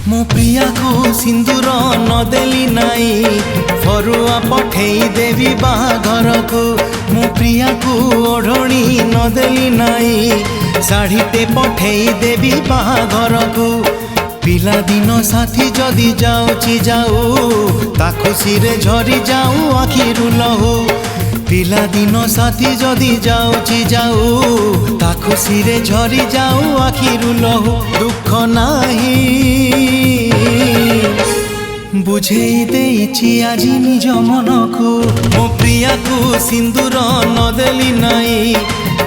मो प्रिया को सिंदूर नदेली नाई फरुआ पठेई देवी बाहाघर को। मो प्रिया को ओढ़णी नदेली नाई शाढ़ीटे पठेई देवी बाहाघर को। पिला दिन साथी जदि जाऊची जाऊ ता खुशी रे झरी जाऊ आखिरु लहू। पिला दिन साथी जदि जाऊची जाऊ ता खुशी रे झरी जाऊ आखिरु लहू। दुख नाही बुझेई देइछि आजी निज मन को। मो प्रिया को सिंदूर नदेली नाई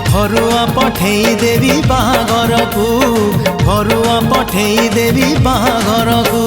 फरुआ पठेई देवी बाहाघर को। फरुआ पठेई देवी बाहाघर को।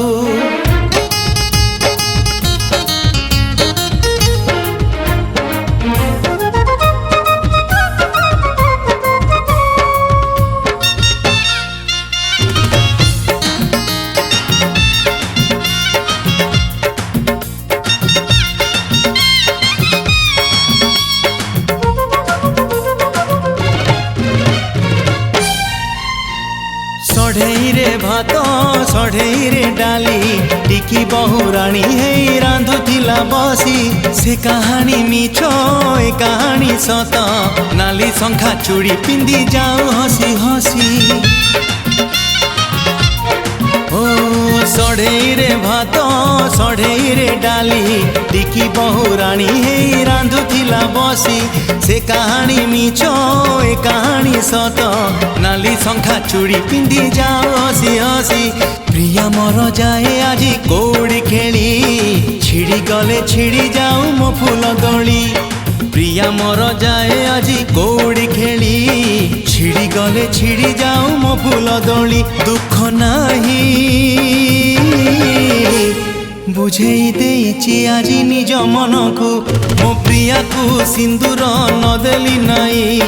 सढ़ई रे भात सढ़ई रे डाली टिकी बहुराणी हे रांधुथिला बसी। से कहानी मिछ ए कहानी सत नाली शंखा चूड़ी पिंदी जाऊ हसी हसी। ओ सढ़ई रे भात सढ़ई रे डाली टिकी बहुराणी हे रांधुथिला बसी। से कहानी मिछ ए कहानी सत नाली शंखा चूड़ी पिंदी जाओ हसी हसी। प्रिया मोर जाए आजी कौड़ी खेली छिड़ी गले छिड़ी जाऊ मो फूल दली। प्रिया मोर जाए आजी कौड़ी खेली छिड़ी गले छिड़ी जाऊ मो फूल दली। दुख नाही बुझेई देइछि आजी निज मन को। मो प्रिया को सिंदूर नदेली नाई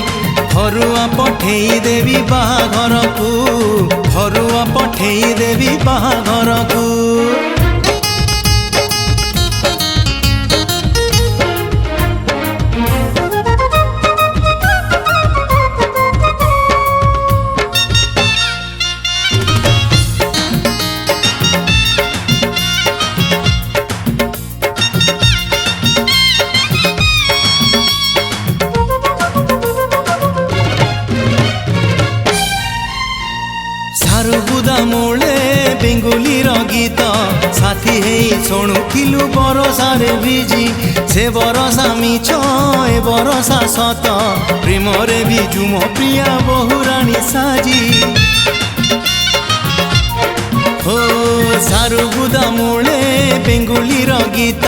फरुआ पठेई देवी बाहाघर को। फरुआ पठेई देवी बाहाघर को। सारुबुदा मूले बेंगुली गीत साथी हेई शुणुथिलु बरसा रे भिजी। से बरसा मिछ ए बरसा सत प्रेम रे बिजु मो प्रिया बहुराणी साजी। हो सारुबुदा मूले बेंगुली गीत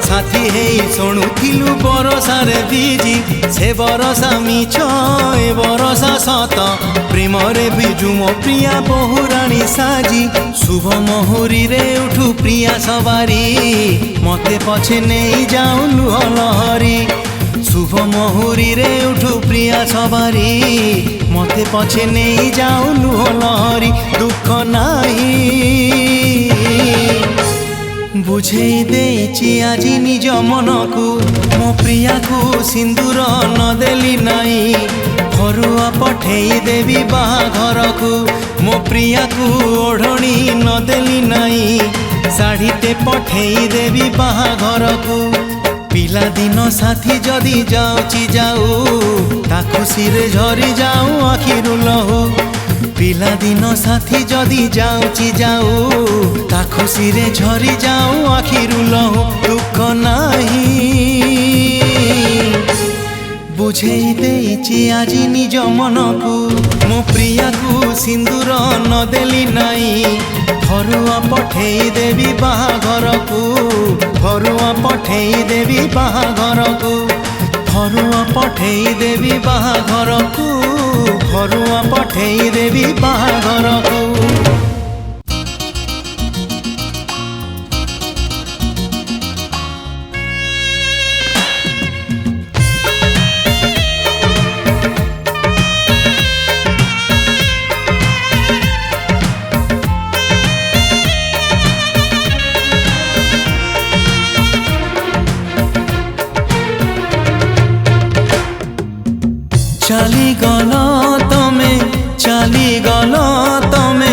साथी हेई शुणुथिलु बरसा रे भिजी। से बरसा मिछ ए बरसा सत प्रेम रे बिजु मो प्रिया बहुराणी साजी। शुभ मुहुरी रे उठू प्रिया सवारी मते पछे नहीं जाऊ लुह लहरी। शुभ मुहुरी रे उठू प्रिया सवारी मते पछे नहीं जाऊ लुह लहरी। दुख नाही बुझेई देइछि आजी निज मन को। मो प्रिया को सिंदूर नदेली नाई फरुआ पठेई देवी बाहाघर को। मो प्रिया को ओढ़णी नदेली नाई शाढ़ीटे पठेई देवी बाहाघर को। पिला दिन साथी जदि जाऊची जाऊ ता खुशी रे झरी जाऊ आखिरु लहू। पिला दिन साथी जदि जाऊची जाऊ ता खुशी रे झरी जाऊ आखिरु लहू। दुख नाही बुझेई देइछि आजी निज मन को। मो प्रिया को सिंदूर नदेली नाई फरुआ पठेई देवी बाहाघर को। फरुआ पठेई देवी बाहाघर को। फरुआ पठेई देवी बाहाघर को। फरुआ पठेई देवी बाहाघर को। चली गल तमे चली गल तमे।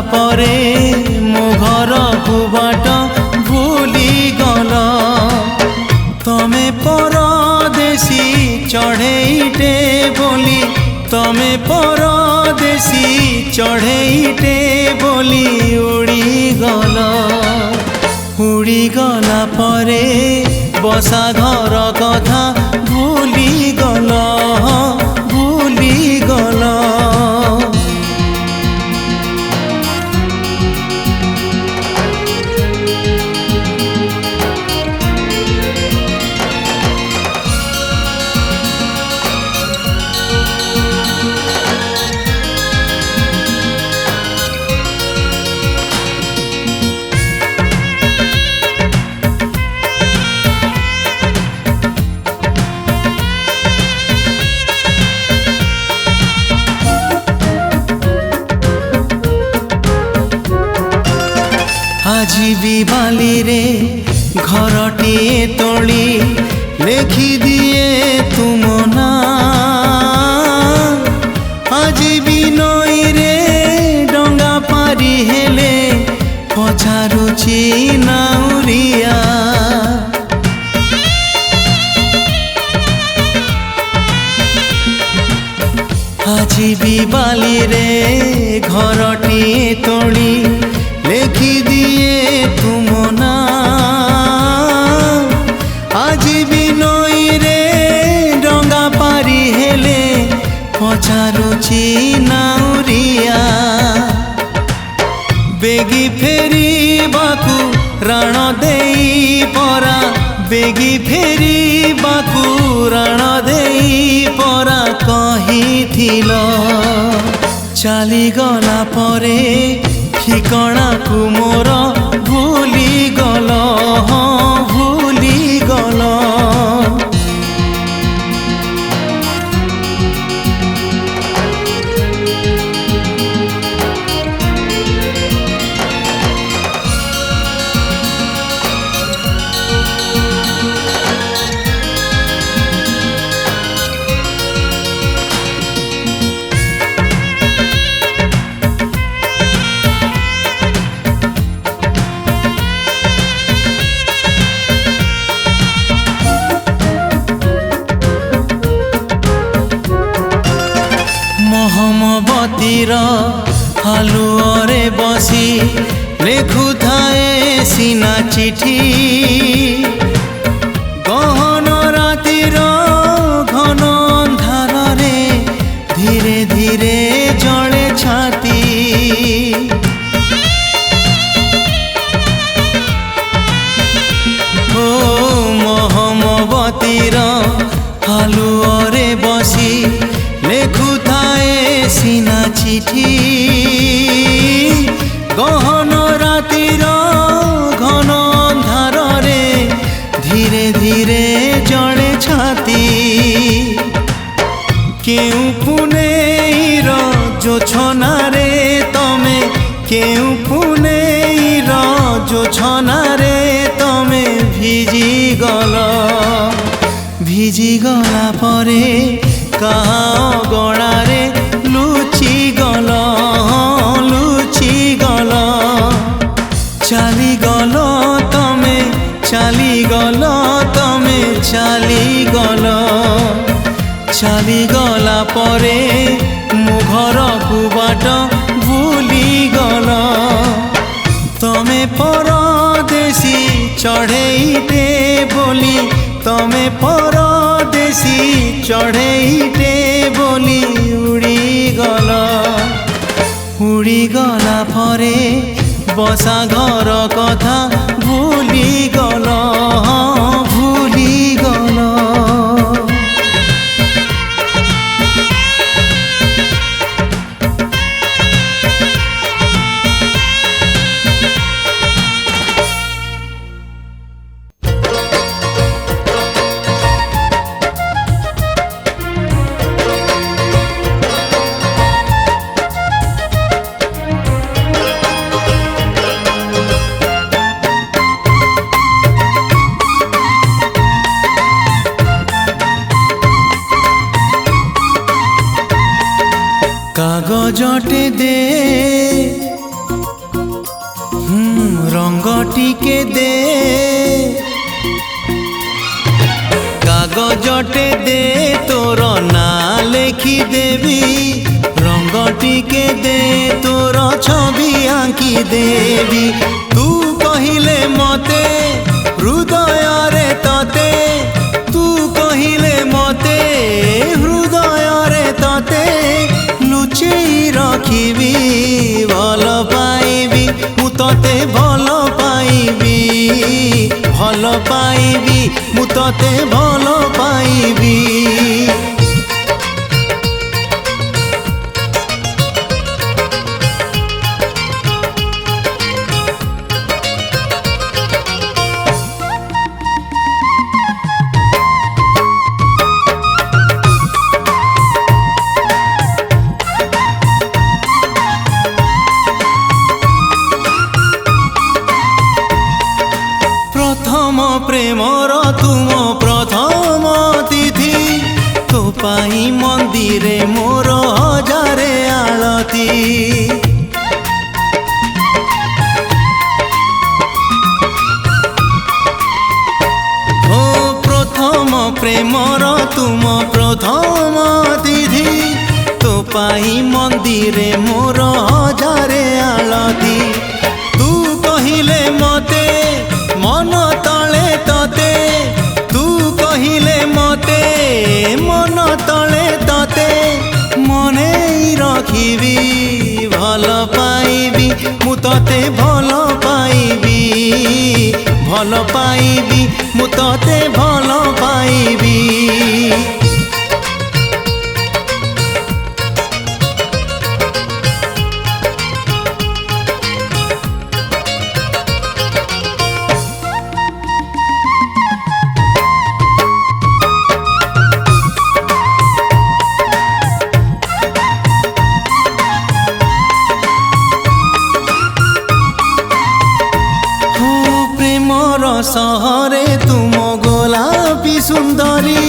परे मो घर को बाट भूली गल तमे परदेसी चढ़ेईटे बोली तमे परदेसी चढ़ेईटे बोली उड़ी गला परे बसा घर कथा भूली गल भूली गल। আজি বালি রে ঘরটিয়ে তলি লেখি দিয়ে তুম না আজি নই রে ডঙ্গা পারি হেলে পছারুছি নাউরিয়া আজি বালি রে ঘরটিয়ে তলি লেখি দিয়ে তুম না আজি নই রে ডঙ্গা পারি হেলে পছারুছি নাউরিয়া বেগি ফেরিবাকু রাণ দেই পরা বেগি ফেরিবাকু রাণ দেই পরা কহিথিল চালি গলা পরে ঠিকଣା কু মোর ভুলি গল ভুলি গল। মহমবতীর হালুঅরে বসি লেখুথায়ে সিনা চিঠি গহন রাতির ঘন অন্ধারে ধীরে ধীরে জলে ছাতি ও মহমবতীর হালুঅরে বসি লেখুথায়ে সিনা চিঠি গহন রাতির ঘন অন্ধারে ধীরে ধীরে জলে ছাতি কেউ পুনেইর জোছনারে তমে কেউ পুনেইর জোছনারে তমে ভিজি গলা পরে কাহা গড়ারে লুচি গল চালি গল তমে চালি গল তমে চালি গলা পরে মো ঘরকু बाट ভুলি গল তমে পরদেশী চढ़ेईटे बोली तमे परदेशी चढ़ेईटे बोली उड़ी गला परे बसा घर कथा भूली गल भूली गल। कागजटे दे रंग टिके दे कागजटे दे तोर ना लेखी देवी रंग टिके दे तोर छवि आंकी देवी तू कहिले मते हृदय रे तते तू कहिले मते हृदय रे तते लुचेई रखिबी भल पाइबी मु तते भल पाइबी मु तते भल पाइबी। प्रेमर तुम प्रथम तिथि तो पाई मंदिरे मोर हजारे आलती ओ प्रथम प्रेमर तुम प्रथम तिथि तो पाई मंदिरे मोर हजारे आलती तू कहिले मते मन तले तते तू कहिले मते मन तले तते मने रखिबी भल पाइबी मु तते भल पाइबी मु तते भल पाइबी। सहरे तुम गोलापी सुंदरी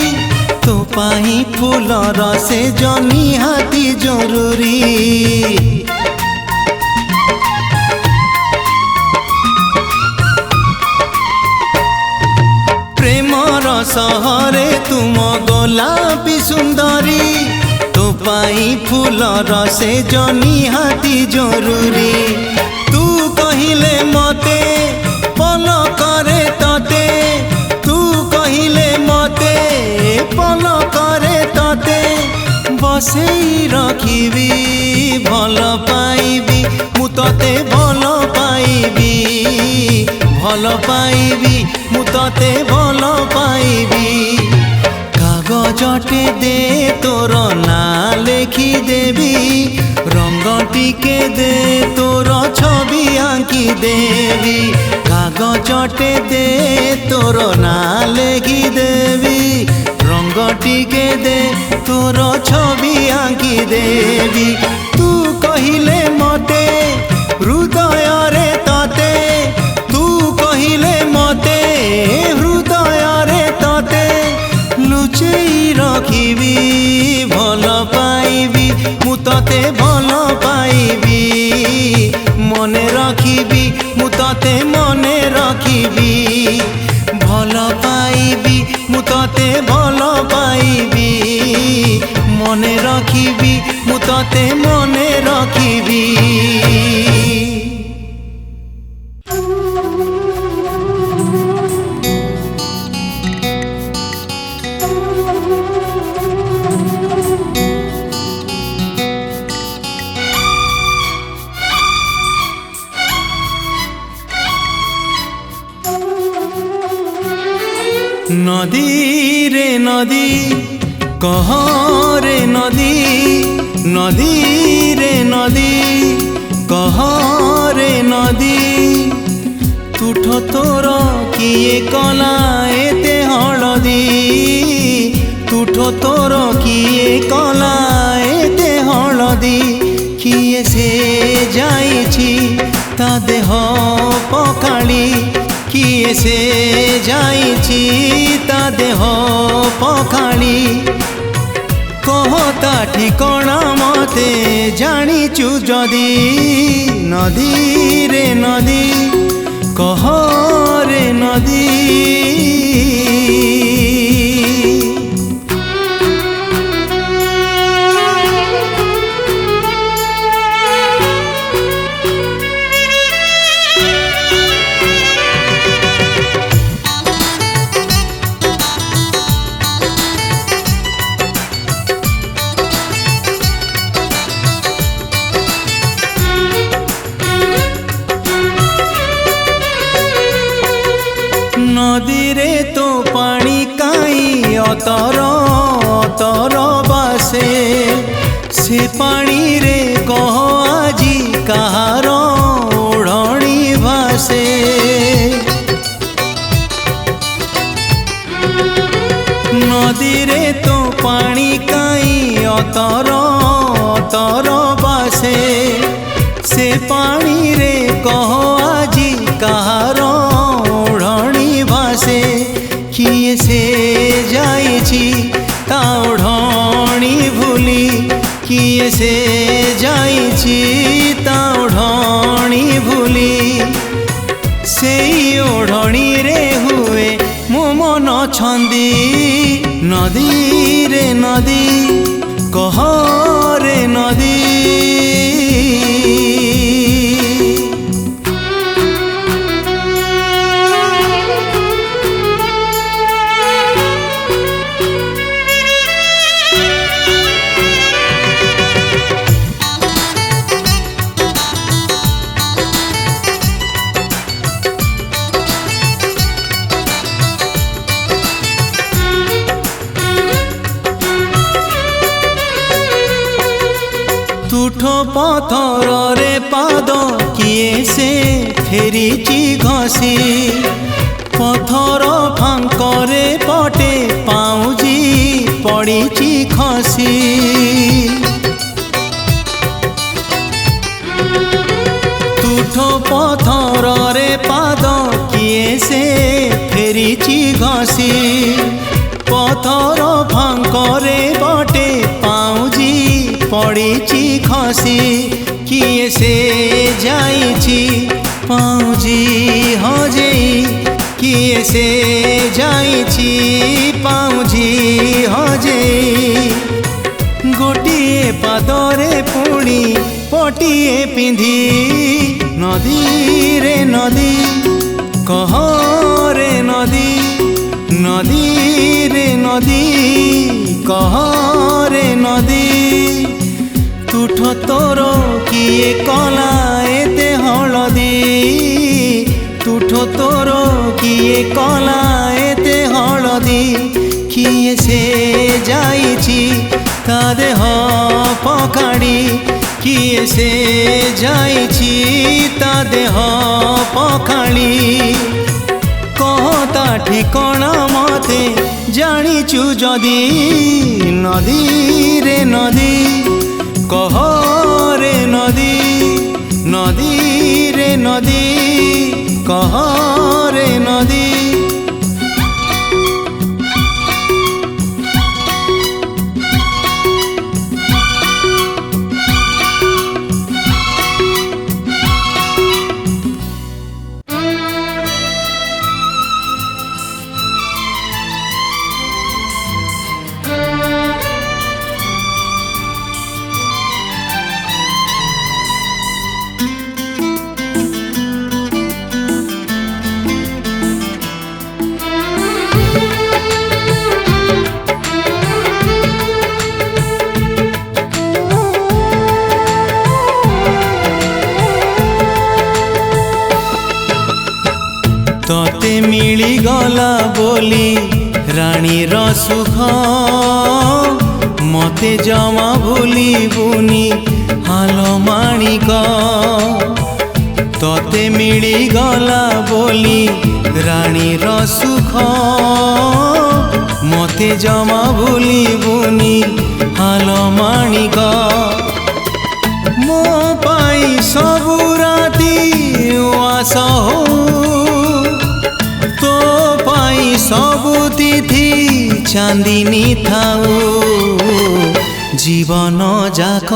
तो पाई फूलर से निहाती जरूरी प्रेमर सहरे तुम गोलापी सुंदरी तो पाई फूलर से निहाती जरूरी तू कहिले मते पल करे तते तू कहिले मते पल करे तते बसेई रखिबी भल पाइबी मु तते भल पाइबी मु तते भल पाइबी कागजटे दे तोर ना लेखी देवी रंग टिके दे तोर छवि आंकी देवी कागजटे दे तोर ना लेखी देवी रंग टिके दे तोर छवि आंकी देवी तू कहिले मते हृदय रे तते तू कहिले मते हृदय रे तते लुचेई रखिबी भल पाइबी मु तते भल पाइबी मने रखिबी मु तते मने रखिबी भल पाइबी मु तते भल पाइबी मने रखिबी मु तते मने रखिबी। नदी रे नदी कह रे नदी नदी रे नदी कह रे नदी तुठ तोर किए कला एते हलदी तुठ तोर किए कला एते हलदी किए से जाइछि ता देह पखाड़ी किए से जाइछि ता देह पखाड़ी कह ता ठिकणा मते जानिचु जदि नदी रे नदी कह रे नदी नदी रे तो पानी काई अतर अतर बासे से पानी रे कह आजी कहार ओढ़णी भासे नदी रे तो पानी काई अतर अतर बासे से पानी रे कह आजी कहार ओढ़णी भासे किए से जाइछि ता ओढ़णी भूली किए से जाइछि ता ओढ़णी भूली सेई ओढ़णी रे हुए मो मन छंदी नदी रे नदी कह रे नदी तुठो पथर रे पाद किए से फेरीची घसी पथर फांकरे पटे पाउजी पड़ीची खसी तुठो पथर रे पाद किए से फेरीची घसी पथर फांकरे पटे पाउजी पड़ीची खसी किए से जाइछि पाउजी हजेई किए से जाइछि पाउजी हजेई गोटिए पादरे पुणी पटिए पिंधी नदी रे नदी कह रे नदी नदी रे नदी कह रे नदी तुठ तोर किए कला एते हलदी तुठ तोर किए कला एते हलदी किए से जाइछि ता देह पखाड़ी किए से जाइछि ता देह पखाड़ी कहता ठिकणा मते जानिचु जदि नदी रे नदी कह रे नदी नदी रे नदी कह रे नदी तोते मिली गला बोली रानीर सुख मते जमा भूली बुनी हाल माणिक तोते मिली गला बोली रानीर सुख मते जमा भूली बुनी हाल माणिक मो पाई सबु राती उआस हो तो पाई सबु तिथि चांदिनी थाऊ जीवन जाक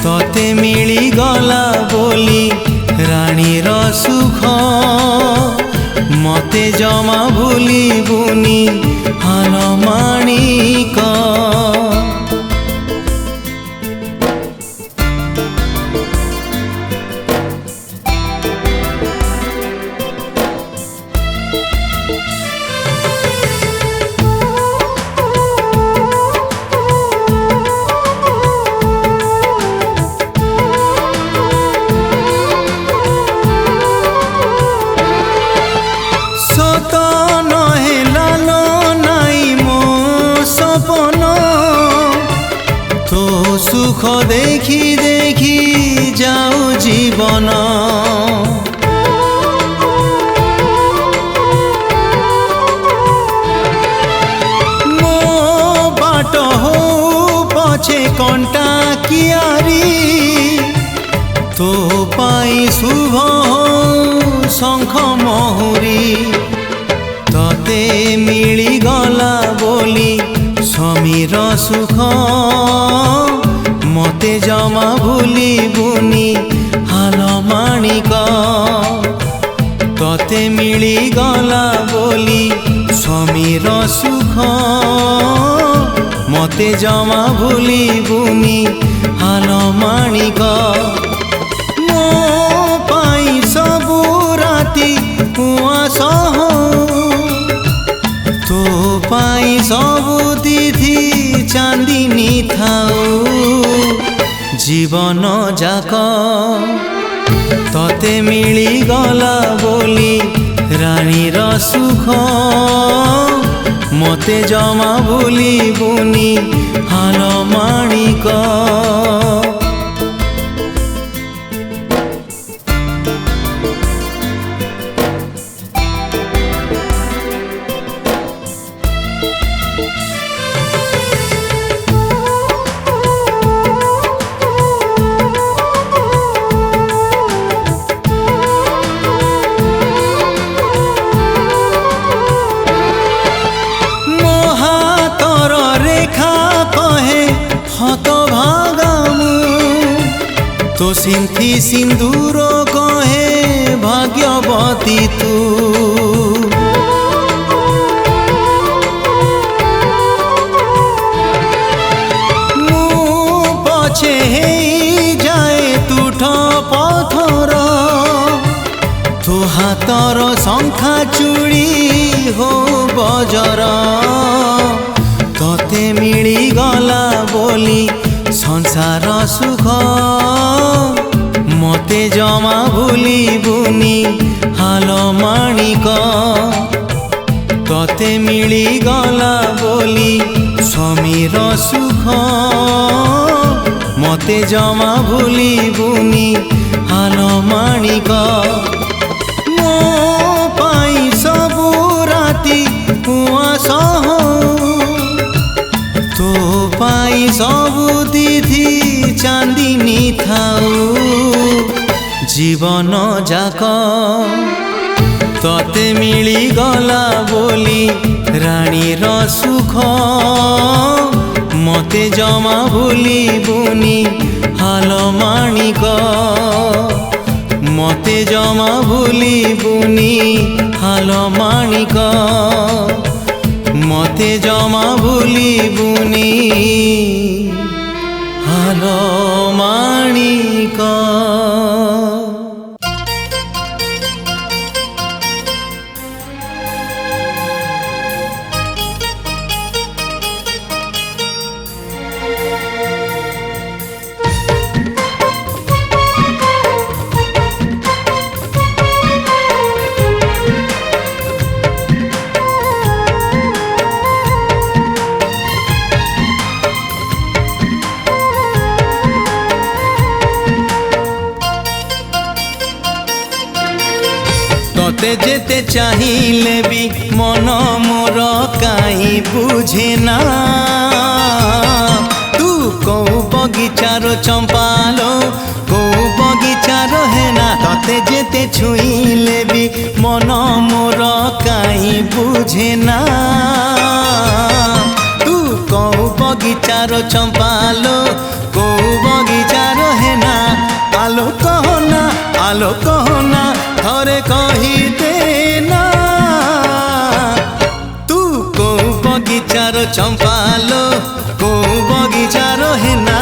तते मिली गला बोली राणीर सुख मते जमा भूली बुनी हाल माणिक सुख देखी देखी जाऊ जीवन मो बाट हो पछे कंटा कियारी तो पाई शुभ हो शंख महुरी तते मिली गला बोली समीर सुख मते जमा भूली बुनी हाल माणिक तते मिली गला बोली समीर सुख मते जमा भूली बुनी हाल माणिक मो पाई सबु राती उआस तो पाई सबु तिथि चांदिनी थाऊ जीवन जाक तते मिली गला बोली राणीर सुख मते जमा भूली बुनी हाल माणिक तो सिंथी सिंदूर कहे भाग्यवती तू मु पछे जाए तुठ पथर तो हाथर शंखा चूड़ी हो बजर तते मिली गला बोली संसार सुख मते जमा भूली बुनी हाल माणिक तते मिली गला बोली समीर सुख मते जमा भूली बुनी हाल माणिक मो पाई सबु राती उआस तो पाई सबु तिथि चांदिनी थाऊ जीवन जाक तते मिली गला बोली राणीर सुख मते जमा भूली बुनी हाल माणिक मते जमा भूली बुनी हाल माणिक मते जमा भूली बुनी हाल माणिक तोते जेते चाहिए भी मन मोर काई बुझे ना तू कौ बगीचार चंपालो कौ बगीचार है ना तोते जेते छुईले भी मन मोर काई बुझे ना तू कौ बगीचार आलो कहना थरे कहिदे ना तू को बगीचार चंपालो को बगीचार हेना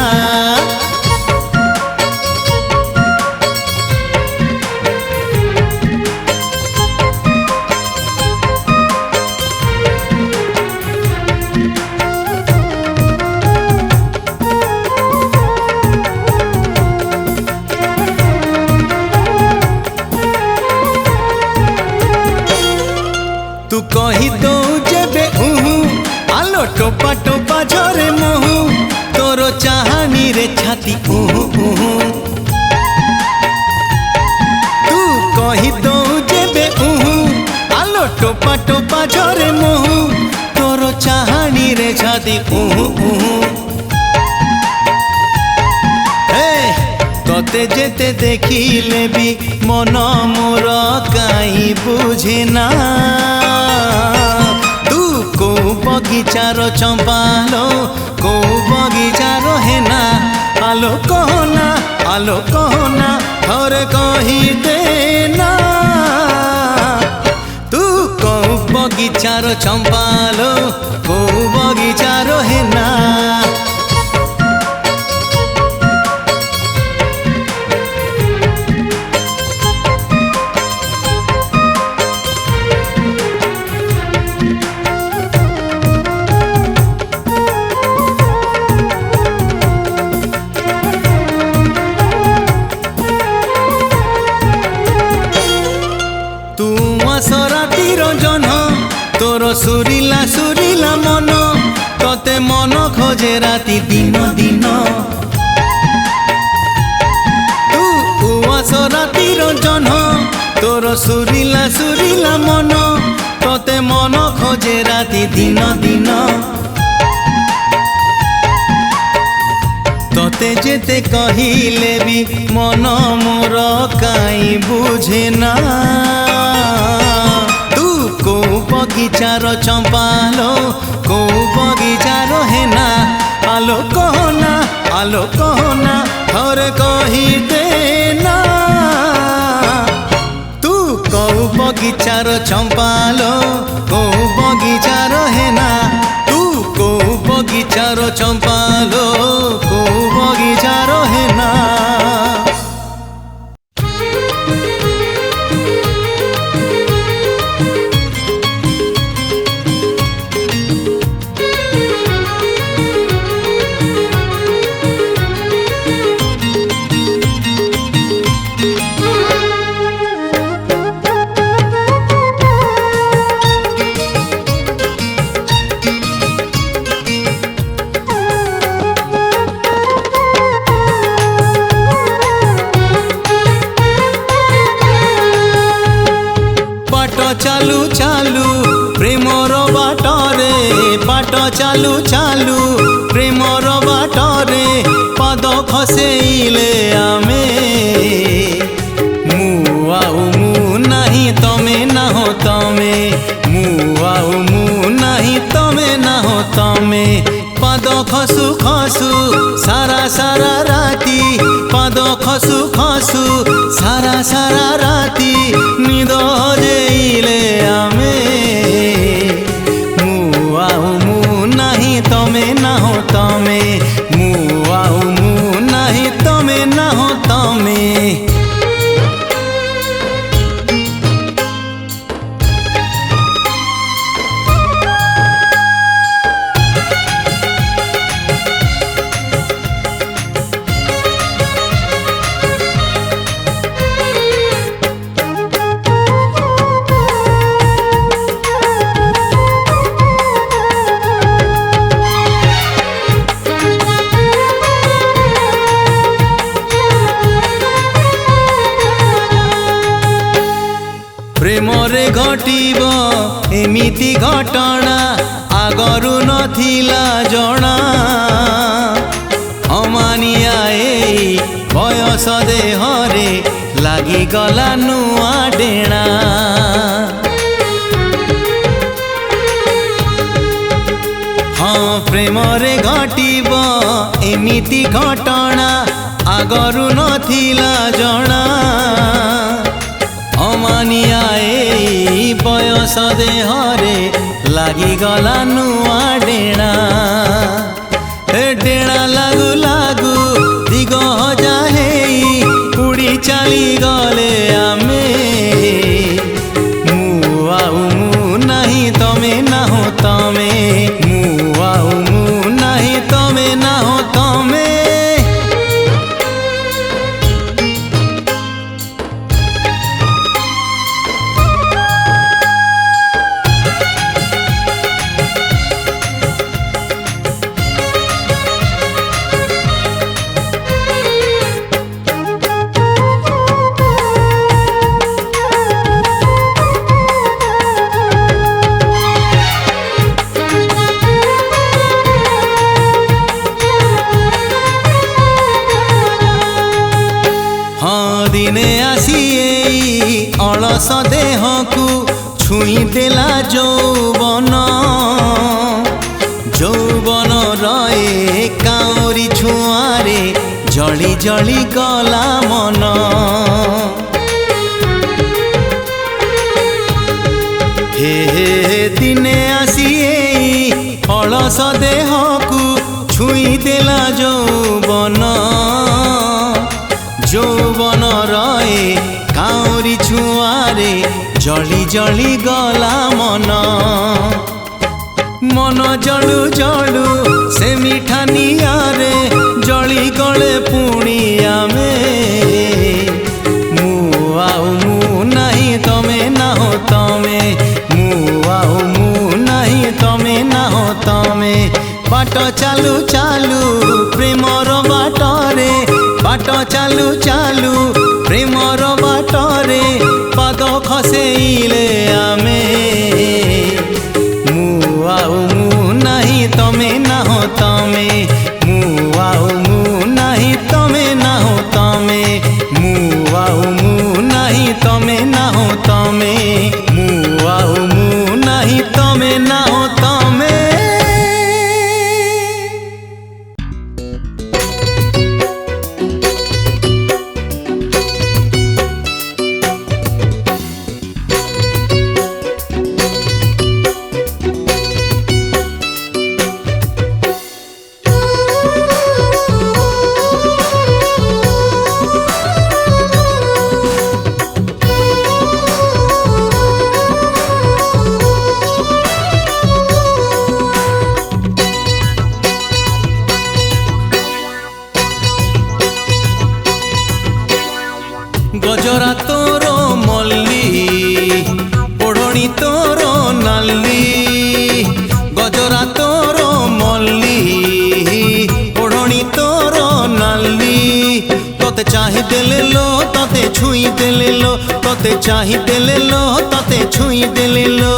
तू कही दो जेबे आलो टोपा टोपा झरे मुहु तोर चाहानी रे छाती तू कही दो जेबे आलो टोपा टोपा झरे मुहु तोर चाहानी रे छाती तते जेते देखिले भी मन मोर काई बुझे ना तू को बगीचार चंपालो को बगीचार हेना आलो कहना थरे कहिदे ना तू को बगीचार चंपालो को बगीचार हेना रातिर जन तोर सुरीला सुरीला मन तते मन खोजे राति दिन दिन तू आस रातिर जन तोर सुरीला सुरीला मन तते मन खोजे राति दिन दिन तते जेते कहिले भी मन मोर काई बुझे ना तू को बगीचार चंपालो को बगीचार हेना आलो कहना थरे कहिदे ना तू को बगीचार चंपालो को बगीचार हेना तू को बगीचार चंपालो को बगीचार हेना चालू चालू प्रेमर बाटरे बाट चालू चालू प्रेमर बाटरे पाद खसेइले आमे मु आउ मु नाही तमे ना हो तमे मु आउ मु नाही तमे ना हो तमे पाद खसु खसु सारा सारा राती पाद खसु खसु सारा सारा राती निद जेइले आमे मु आउ मु नाही तमे ना हो तमे मु आउ मु नाही तमे ना हो तमे प्रेमरे घटिब एमिति घटना आगरु नथिला जणा अमानिया एई बयस देहरे लागी गला नुआ डेणा हाँ प्रेमरे घटिब एमिति घटना आगरु नथिला जणा ବୟସ ଦେହରେ ଲାଗିଗଲା ନୂଆ ଡେଣା। ଡେଣା ଲାଗୁ ଲାଗୁ ଦିଗ ହଜା ହେଇ ଉଡ଼ି ଚାଲିଗଲେ ଆମେ। ମୁଁ ଆଉ ମୁଁ ନାହିଁ ତମେ ନାହଁ ତମେ, ମୁଁ ଆଉ ମୁଁ ନାହିଁ ତମେ ନାହଁ ତମେ। ଦିନେ ଆସି ଏଇ ଅଳସ ଦେହକୁ ଛୁଇଁ ଦେଲା ଯୌବନ। ଯୌବନ ରଏ କାଉରି ଛୁଆଁରେ ଜଳି ଜଳି ଗଲା ମନ। ହେ ହେ ଦିନେ ଆସି ଏଇ ଅଳସ ଦେହକୁ ଛୁଇଁ ଦେଲା ଯୌବନ। ଯୌବନ ରଏ କାଉରି ଛୁଆଁରେ ଜଳି ଜଳି ଗଲା ମନ। ମନ ଜଳୁ ଜଳୁ ସେ ମିଠା ନିଆଁରେ ଜଳି ଗଳେ ପୁଣି ଆମେ। ମୁଁ ଆଉ ମୁଁ ନାହିଁ ତମେ ନାହଁ ତମେ, ମୁଁ ଆଉ ମୁଁ ନାହିଁ ତମେ ନାହଁ ତମେ। ବାଟ ଚାଲୁ ଚାଲୁ ପ୍ରେମର ବାଟରେ, ବାଟ ଚାଲୁ ଚାଲୁ ପ୍ରେମର ବାଟରେ ପାଦ ଖସେଇଲେ ଆମେ। ମୁଁ ଆଉ ମୁଁ ନାହିଁ ତମେ ନାହଁ ତମେ, ମୁଁ ଆଉ ମୁଁ ନାହିଁ ତମେ ନାହଁ ତମେ। ମୁଁ ଆଉ ମୁଁ ନାହିଁ ତମେ ନାହଁ ତମେ, ମୁଁ ଆଉ ମୁଁ ନାହିଁ ତମେ ନାହଁ ତମେ। गजरा तोर मल्ली ओढ़णी तोर नाली। गजरा तोर मल्ली ओढ़णी तोर नाली। तोते चाहि देले लो तोते छुई देले लो, तोते चाहि देले लो तोते छुई देले लो।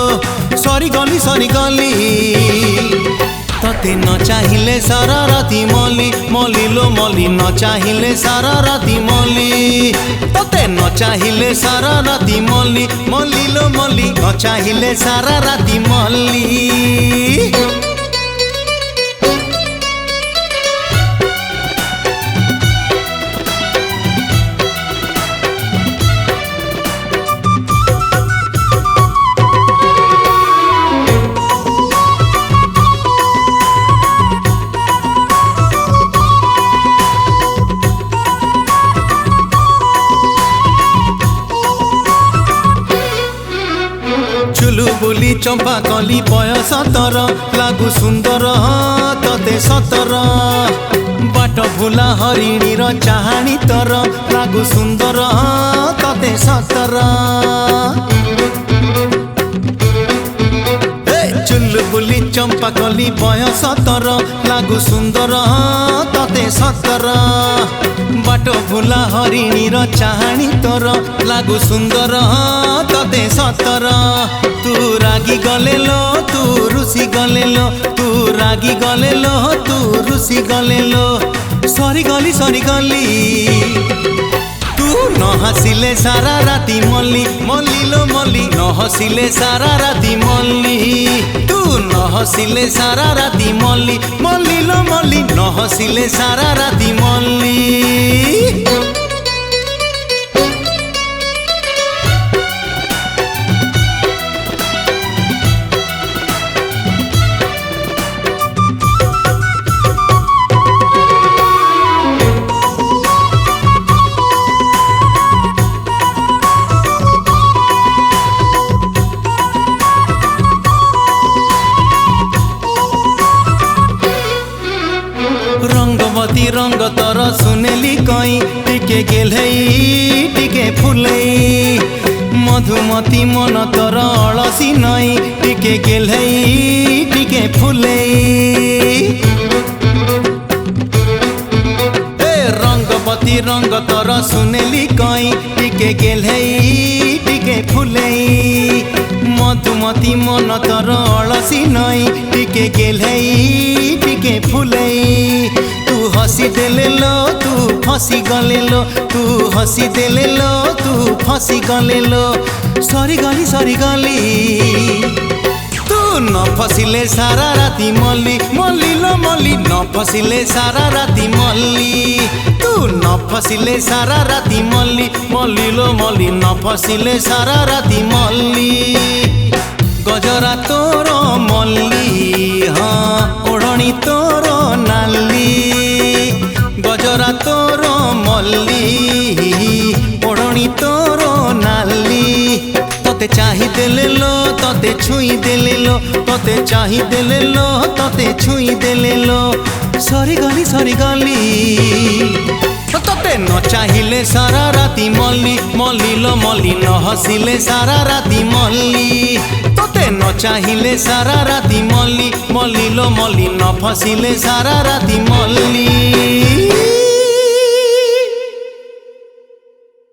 सरी गली तोते न चाहिले सारा राती मली, मली लो मली न चाहिले सारा राती मली। तोते न चाहिले सारा राती मली, मली लो मली न चाहिले सारा राती मली। चुलु बुली चंपा कली बयस तर लागु सुंदर तते सतर। बाट भुला हरिणीर चाहाणी तर लागु सुंदर तते सतर। चुलु बुली चंपा कली बयस तर लागु सुंदर तते सतर। बाट भुला हरिणीर चाहाणी तर लागु सुंदर तते सतर। तू रागी गले लो तू रुसी गले लो, तू रागी गले लो तू रुसी गले लो। सरी गली तू न हसिले सारा राती मल्ली, मल्ली लो मल्ली न हसिले सारा राती मल्ली। तू न हसिले सारा राती मल्ली, मल्ली लो मल्ली न हसिले सारा राती मल्ली। टिके गेल्हेई टिके फुलेई मधुमती मन तोर अलसी नई टिके गेल्हेई टिके फुलेई रंगपति रंग तोर सुनेली कई टिके गेल्हेई टिके फुलेई मधुमती मन तोर अलसी नई टिके गेल्हेई टिके फुलेई तू हसी देले लो तू फसी गले लो तू हसी देले लो तू फसी गले लो सरी गली तू न फसिले सारा राती मल्ली मल्ली लो मल्ली न फसिले सारा राती मल्ली तू न फसिले सारा राती मल्ली मल्ली लो मल्ली न फसिले सारा राती मल्ली गजरा तोर मल्ली हाँ ओढ़णी तोर नाली गजरा तोर मल्ली ओढ़णी तोर नाली तोते चाही देले लो तोते छुई देले लो तोते चाही देले लो तोते छुई देले लो सरी गली तोते न चाहिले सारा राती मल्ली मल्ली लो मल्ली न हसिले सारा राती मल्ली तोते न चाहिले सारा राती मल्ली मल्ली लो मल्ली न फसिले सारा राती मल्ली।